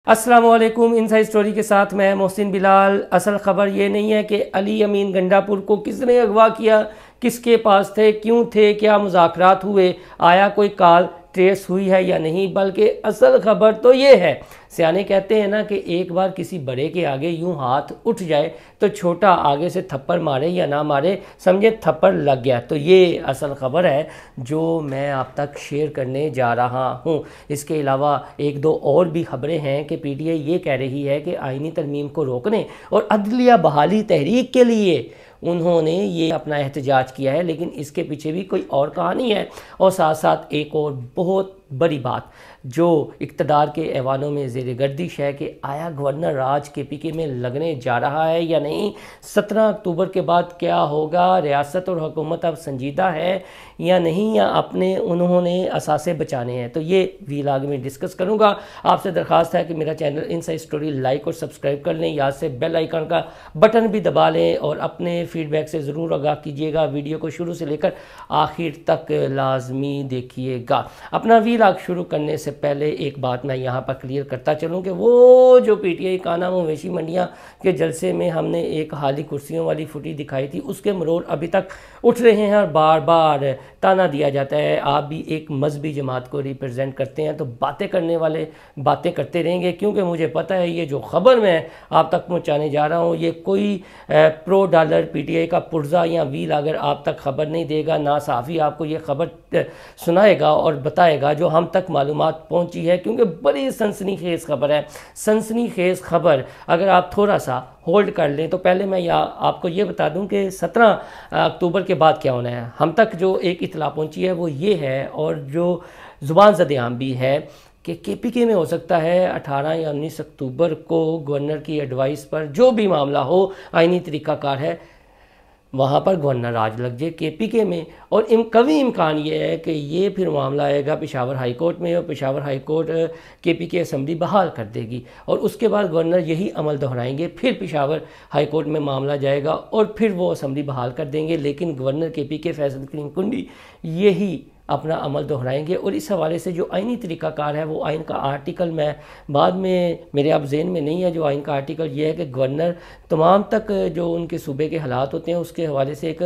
السلام علیکم۔ Inside story کے ساتھ میں محسن بلال۔ اصل خبر یہ نہیں ہے کہ علی امین گنڈاپور کو کس نے اغوا کیا، کس کے پاس تھے، کیوں تھے، کیا مذاکرات ہوئے، آیا کوئی کال ٹریس ہوئی ہے یا نہیں، بلکہ اصل خبر تو یہ ہے، سیانے کہتے ہیں نا کہ ایک بار کسی بڑے کے آگے یوں ہاتھ اٹھ جائے تو چھوٹا آگے سے تھپڑ مارے یا نہ مارے سمجھے تھپڑ لگ گیا۔ تو یہ اصل خبر ہے جو میں آپ تک شیئر کرنے جا رہا ہوں۔ اس کے علاوہ ایک دو اور بھی خبریں ہیں کہ پی ٹی آئی یہ کہہ رہی ہے کہ آئینی ترمیم کو روکنے اور عدلیہ بحالی تحریک کے لیے انہوں نے یہ اپنا احتجاج کیا ہے، لیکن اس کے پیچھے بھی کوئی اور کہانی ہے۔ اور ساتھ ساتھ ایک اور بہت بڑی بات جو اقتدار کے ایوانوں میں زیر گردش ہے کہ آیا گورنر راج کے پی کے میں لگنے جا رہا ہے یا نہیں، 17 اکتوبر کے بعد کیا ہوگا، ریاست اور حکومت اب سنجیدہ ہے یا نہیں، یا اپنے انہوں نے اثاثے بچانے ہیں۔ تو یہ ویلاگ میں ڈسکس کروں گا۔ آپ سے درخواست ہے کہ میرا چینل انسائیڈ سٹوری لائک اور سبسکرائب کر لیں، یاد سے بیل آئیکن کا بٹن بھی دبا لیں اور اپنے فیڈ بیک سے ضرور آگاہ کیجیے گا۔ ویڈیو کو شروع سے لے کر آخر تک لازمی دیکھیے گا۔ اپنا ویلاگ شروع کرنے سے پہلے ایک بات میں یہاں پر کلیئر کرتا چلوں کہ وہ جو پی ٹی آئی کا نام مویشی منڈیاں کے جلسے میں ہم نے ایک خالی کرسیوں والی فوٹی دکھائی تھی، اس کے مرور ابھی تک اٹھ رہے ہیں اور بار بار تانا دیا جاتا ہے آپ بھی ایک مذہبی جماعت کو ریپرزینٹ کرتے ہیں تو باتیں کرنے والے باتیں کرتے رہیں گے، کیونکہ مجھے پتہ ہے یہ جو خبر میں آپ تک پہنچانے جا رہا ہوں یہ کوئی پرو ڈالر پی ٹی آئی کا پرزا یا ویل اگر آپ تک خبر نہیں دے گا، نہ صحافی آپ کو یہ خبر سنائے گا اور بتائے گا جو ہم تک معلومات پہنچی ہے، کیونکہ بڑی سنسنی خیز خبر ہے۔ سنسنی خیز خبر اگر آپ تھوڑا سا ہولڈ کر لیں تو پہلے میں آپ کو یہ بتا دوں کہ 17 اکتوبر کے بعد کیا ہونا ہے۔ ہم تک جو ایک اطلاع پہنچی ہے وہ یہ ہے، اور جو زبان زد عام بھی ہے، کہ کے پی کے میں ہو سکتا ہے 18 یا 19 اکتوبر کو گورنر کی ایڈوائس پر جو بھی معاملہ ہو، آئینی طریقہ کار ہے، وہاں پر گورنر راج لگ جائے کے پی کے میں، اور قوی امکان یہ ہے کہ یہ پھر معاملہ آئے گا پشاور ہائی کورٹ میں، اور پشاور ہائی کورٹ کے پی کے اسمبلی بحال کر دے گی، اور اس کے بعد گورنر یہی عمل دہرائیں گے، پھر پشاور ہائی کورٹ میں معاملہ جائے گا اور پھر وہ اسمبلی بحال کر دیں گے، لیکن گورنر کے پی کے فیصل کریم کنڈی یہی اپنا عمل دہرائیں گے۔ اور اس حوالے سے جو آئینی طریقہ کار ہے وہ آئین کا آرٹیکل میں بعد میں میرے اب ذہن میں نہیں ہے، جو آئین کا آرٹیکل یہ ہے کہ گورنر تمام تک جو ان کے صوبے کے حالات ہوتے ہیں اس کے حوالے سے ایک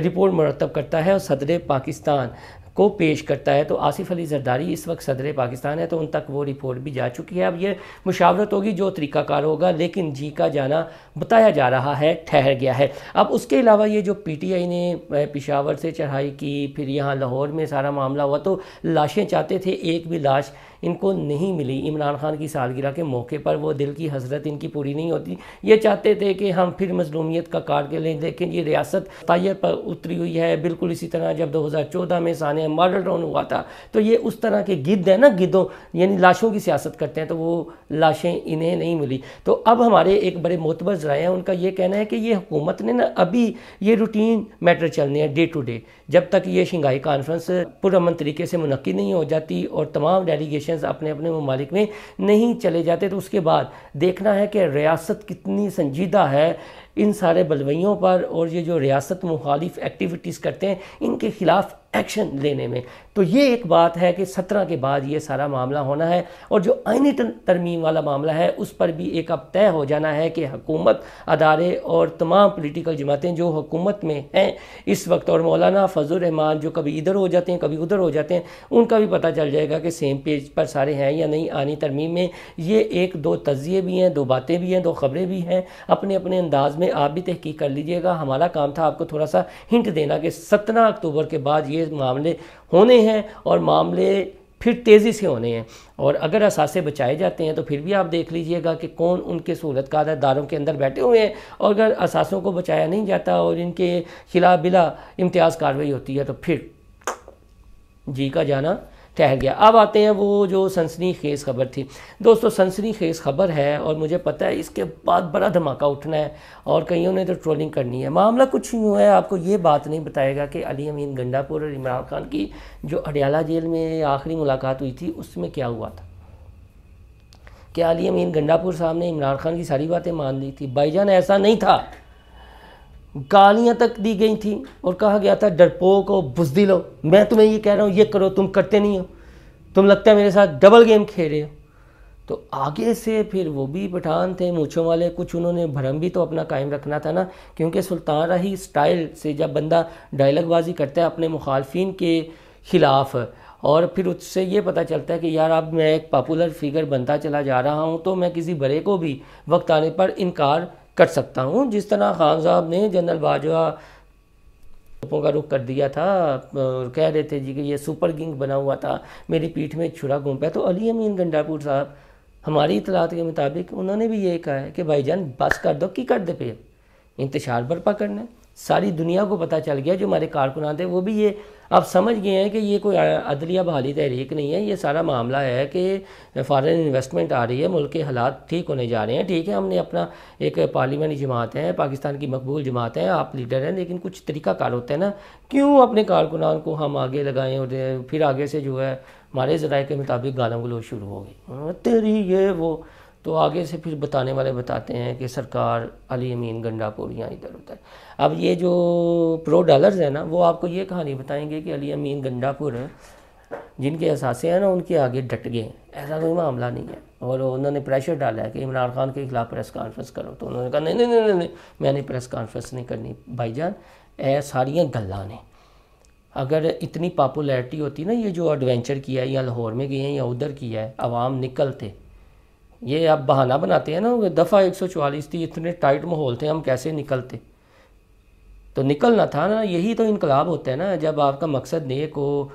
رپورٹ مرتب کرتا ہے اور صدر پاکستان کو پیش کرتا ہے۔ تو آصف علی زرداری اس وقت صدر پاکستان ہے، تو ان تک وہ رپورٹ بھی جا چکی ہے۔ اب یہ مشاورت ہوگی جو طریقہ کار ہوگا، لیکن جی کا جانا بتایا جا رہا ہے ٹھہر گیا ہے۔ اب اس کے علاوہ یہ جو پی ٹی آئی نے پشاور سے چڑھائی کی، پھر یہاں لاہور میں سارا معاملہ ہوا، تو لاشیں چاہتے تھے، ایک بھی لاش ان کو نہیں ملی۔ عمران خان کی سالگرہ کے موقع پر وہ دل کی حسرت ان کی پوری نہیں ہوتی، یہ چاہتے تھے کہ ہم پھر مظلومیت کا کارڈ کے لیں، لیکن یہ ریاست طائر پر اتری ہوئی ہے، بالکل اسی طرح جب 2014 میں سانحہ ماڈل ٹاؤن ہوا تھا، تو یہ اس طرح کے گدھ ہیں نا، گدھوں یعنی لاشوں کی سیاست کرتے ہیں، تو وہ لاشیں انہیں نہیں ملی۔ تو اب ہمارے ایک بڑے معتبر ذرائع ہیں، ان کا یہ کہنا ہے کہ یہ حکومت نے نا ابھی یہ روٹین میٹر چلنے ہیں ڈے ٹو ڈے، جب تک یہ شنگھائی کانفرنس پرامن طریقے سے منعقد نہیں ہو جاتی اور تمام ڈیلیگیشنز اپنے اپنے ممالک میں نہیں چلے جاتے، تو اس کے بعد دیکھنا ہے کہ ریاست کتنی سنجیدہ ہے ان سارے بلویوں پر، اور یہ جو ریاست مخالف ایکٹیویٹیز کرتے ہیں ان کے خلاف ایکشن لینے میں۔ تو یہ ایک بات ہے کہ 17 کے بعد یہ سارا معاملہ ہونا ہے، اور جو آئینی ترمیم والا معاملہ ہے اس پر بھی ایک اب طے ہو جانا ہے کہ حکومت، ادارے اور تمام پولیٹیکل جماعتیں جو حکومت میں ہیں اس وقت، اور مولانا فضل الرحمان جو کبھی ادھر ہو جاتے ہیں کبھی ادھر ہو جاتے ہیں، ان کا بھی پتہ چل جائے گا کہ سیم پیج پر سارے ہیں یا نہیں آئینی ترمیم میں۔ یہ ایک دو تجزیے بھی ہیں، دو باتیں بھی ہیں، دو خبریں بھی ہیں، اپنے اپنے انداز میں آپ بھی تحقیق کر لیجئے گا۔ ہمارا کام تھا آپ کو تھوڑا سا ہنٹ دینا کہ 17 اکتوبر کے بعد یہ معاملے ہونے ہیں، اور معاملے پھر تیزی سے ہونے ہیں، اور اگر اثاثے بچائے جاتے ہیں تو پھر بھی آپ دیکھ لیجئے گا کہ کون ان کے سہولت کا اداروں کے اندر بیٹھے ہوئے ہیں، اور اگر اثاثوں کو بچایا نہیں جاتا اور ان کے خلاف بلا امتیاز کارروائی ہوتی ہے تو پھر جی کا جانا ٹھہر گیا۔ اب آتے ہیں وہ جو سنسنی خیز خبر تھی۔ دوستو سنسنی خیز خبر ہے، اور مجھے پتہ ہے اس کے بعد بڑا دھماکہ اٹھنا ہے، اور کئیوں نے تو ٹرولنگ کرنی ہے۔ معاملہ کچھ نہیں ہوا ہے، آپ کو یہ بات نہیں بتائے گا کہ علی امین گنڈاپور اور عمران خان کی جو اڈیالہ جیل میں آخری ملاقات ہوئی تھی اس میں کیا ہوا تھا۔ کیا علی امین گنڈاپور صاحب نے عمران خان کی ساری باتیں مان لی تھی؟ بھائی جان ایسا نہیں تھا، گالیاں تک دی گئی تھیں اور کہا گیا تھا ڈرپوک ہو، بزدل ہو، میں تمہیں یہ کہہ رہا ہوں یہ کرو، تم کرتے نہیں ہو، تم لگتا ہے میرے ساتھ ڈبل گیم کھیل رہے ہو۔ تو تو آگے سے پھر وہ بھی پٹھان تھے مونچھوں والے، کچھ انہوں نے بھرم بھی تو اپنا قائم رکھنا تھا نا، کیونکہ سلطان راہی سٹائل سے جب بندہ ڈائلاگ بازی کرتا ہے اپنے مخالفین کے خلاف، اور پھر اس سے یہ پتہ چلتا ہے کہ یار اب میں ایک پاپولر فگر بنتا چلا جا رہا ہوں تو میں کسی بڑے کو بھی وقت آنے پر انکار کر سکتا ہوں، جس طرح خان صاحب نے جنرل باجوہ کا رخ کر دیا تھا، کہہ رہے تھے جی کہ یہ سپر گنگ بنا ہوا تھا، میری پیٹھ میں چھرا گھوم ہے، تو علی امین گنڈا پور صاحب ہماری اطلاعات کے مطابق انہوں نے بھی یہ کہا ہے کہ بھائی جان بس کر دو، کی کر دے پہ انتشار برپا کرنا ہے۔ ساری دنیا کو پتہ چل گیا، جو ہمارے کارکنان تھے وہ بھی یہ اب سمجھ گئے ہیں کہ یہ کوئی عدلیہ بحالی تحریک نہیں ہے، یہ سارا معاملہ ہے کہ فارن انویسٹمنٹ آ رہی ہے، ملک کے حالات ٹھیک ہونے جا رہے ہیں، ٹھیک ہے ہم نے اپنا ایک پارلیمانی جماعت ہے، پاکستان کی مقبول جماعت ہے، آپ لیڈر ہیں، لیکن کچھ طریقہ کار ہوتا ہے نا، کیوں اپنے کارکنان کو ہم آگے لگائیں، اور پھر آگے سے جو ہے ہمارے ذرائع کے مطابق گالم گلوچ شروع ہو گئی تیری یہ وہ، تو آگے سے پھر بتانے والے بتاتے ہیں کہ سرکار علی امین گنڈا پور یہاں ادھر ہوتا ہے۔ اب یہ جو پرو ڈالرز ہیں نا وہ آپ کو یہ کہانی بتائیں گے کہ علی امین گنڈا پور جن کے اثاثے ہیں نا ان کے آگے ڈٹ گئے ہیں، ایسا کوئی معاملہ نہیں ہے، اور انہوں نے پریشر ڈالا ہے کہ عمران خان کے خلاف پریس کانفرنس کرو، تو انہوں نے کہا نہیں نہیں نہیں نہیں میں نے پریس کانفرنس نہیں کرنی۔ بھائی جان اے ساریاں گلاں نے، اگر اتنی پاپولیرٹی ہوتی نا، یہ جو ایڈونچر کیا ہے یا لاہور میں گئے ہیں یا ادھر کیا ہے، عوام نکلتے، یہ آپ بہانہ بناتے ہیں نا، دفعہ 144 تھی، اتنے ٹائٹ ماحول تھے، ہم کیسے نکلتے، تو نکلنا تھا نا، یہی تو انقلاب ہوتا ہے نا، جب آپ کا مقصد نیک ہو،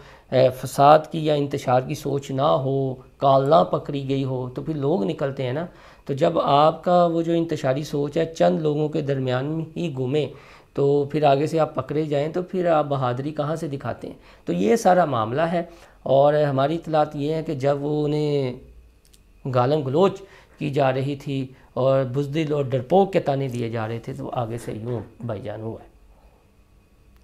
فساد کی یا انتشار کی سوچ نہ ہو، کال نہ پکڑی گئی ہو، تو پھر لوگ نکلتے ہیں نا۔ تو جب آپ کا وہ جو انتشاری سوچ ہے چند لوگوں کے درمیان میں ہی گھومے، تو پھر آگے سے آپ پکڑے جائیں تو پھر آپ بہادری کہاں سے دکھاتے ہیں؟ تو یہ سارا معاملہ ہے، اور ہماری اطلاعات یہ ہے کہ جب وہ انہیں گالم گلوچ کی جا رہی تھی اور بزدل اور ڈرپوک کے تانے دیے جا رہے تھے، تو آگے سے یوں بھائی جان ہوا ہے،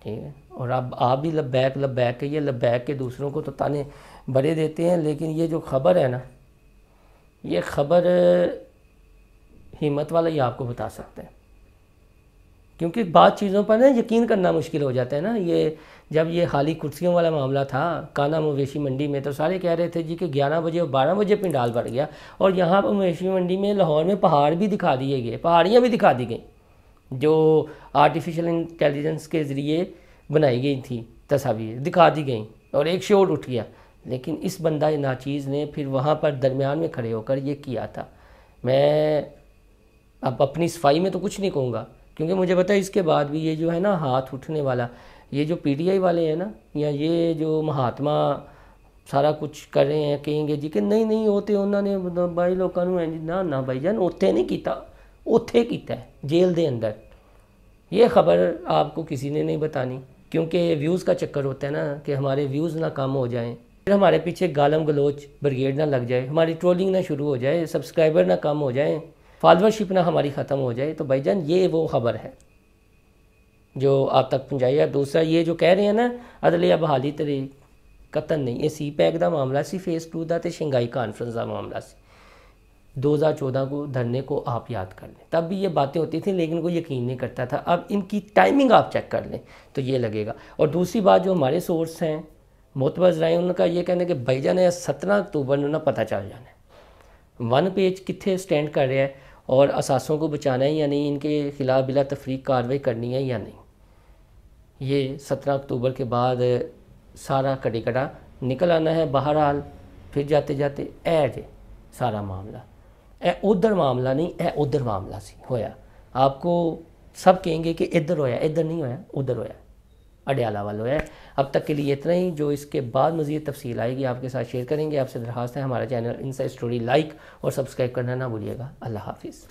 ٹھیک ہے۔ اور اب آپ بھی لبیک لبیک کہیے، لبیک کے دوسروں کو تو تانے بڑے دیتے ہیں، لیکن یہ جو خبر ہے نا، یہ خبر ہمت والا ہی آپ کو بتا سکتا ہے، کیونکہ بعض چیزوں پر نا یقین کرنا مشکل ہو جاتا ہے نا۔ یہ جب یہ خالی کرسیوں والا معاملہ تھا کانا مویشی منڈی میں، تو سارے کہہ رہے تھے جی کہ 11 بجے اور 12 بجے پنڈال بھر گیا، اور یہاں پر مویشی منڈی میں لاہور میں پہاڑ بھی دکھا دیے گئے، پہاڑیاں بھی دکھا دی گئیں جو آرٹیفیشل انٹیلیجنس کے ذریعے بنائی گئی تھی، تصاویر دکھا دی گئیں، اور ایک شور اٹھ گیا، لیکن اس بندہ ناچیز نے پھر وہاں پر درمیان میں کھڑے ہو کر یہ کیا تھا۔ میں اب اپنی صفائی میں تو کچھ نہیں کہوں گا، کیونکہ مجھے پتا ہے اس کے بعد بھی یہ جو ہے نا ہاتھ اٹھنے والا، یہ جو پی ٹی آئی والے ہیں نا، یا یہ جو مہاتما سارا کچھ کر رہے ہیں، کہیں گے جی کہ نہیں نہیں ہوتے انہوں نے بھائی لوگوں نے، نہ بھائی جان اوتھے نہیں کیتا، اوتھے کیتا ہے جیل دے اندر۔ یہ خبر آپ کو کسی نے نہیں بتانی، کیونکہ ویوز کا چکر ہوتا ہے نا، کہ ہمارے ویوز نہ کم ہو جائیں، پھر ہمارے پیچھے گالم گلوچ بریگیڈ نہ لگ جائے، ہماری ٹرولنگ نہ شروع ہو جائے، سبسکرائبر نہ کم ہو جائیں، فالوورشپ نہ ہماری ختم ہو جائے۔ تو بھائی جان یہ وہ خبر ہے جو آپ تک پہنچائی ہے۔ دوسرا یہ جو کہہ رہے ہیں نا عدلیہ بحالی تحریک، قطن نہیں، یہ سی پیک دا معاملہ سی، فیس 2 دا تے شنگھائی کانفرنس دا معاملہ سی، 2014 کو دھرنے کو آپ یاد کر لیں، تب بھی یہ باتیں ہوتی تھیں لیکن کوئی یقین نہیں کرتا تھا۔ اب ان کی ٹائمنگ آپ چیک کر لیں تو یہ لگے گا۔ اور دوسری بات جو ہمارے سورس ہیں معتبر ذرائع، ان کا یہ کہنا ہے کہ بھائی جان 17 اکتوبر نہ پتہ چل جانا ہے 1 پیج کتنے سٹینڈ کر رہا ہے، اور اثاثوں کو بچانا ہے یا نہیں، ان کے خلاف بلا تفریق کارروائی کرنی ہے یا نہیں۔ یہ 17 اکتوبر کے بعد سارا کڑی کڑا نکل آنا ہے۔ بہرحال پھر جاتے جاتے جے سارا معاملہ ادھر معاملہ نہیں، ادھر معاملہ سی ہویا۔ آپ کو سب کہیں گے کہ ادھر ہویا، ادھر نہیں ہویا، ادھر ہویا، اڈیالہ والا ہویا ہے۔ اب تک کے لیے اتنا ہی، جو اس کے بعد مزید تفصیل آئے گی آپ کے ساتھ شیئر کریں گے۔ آپ سے درخواست ہے ہمارا چینل انسائیڈ اسٹوری لائک اور سبسکرائب کرنا نہ بھولیے گا۔ اللہ حافظ۔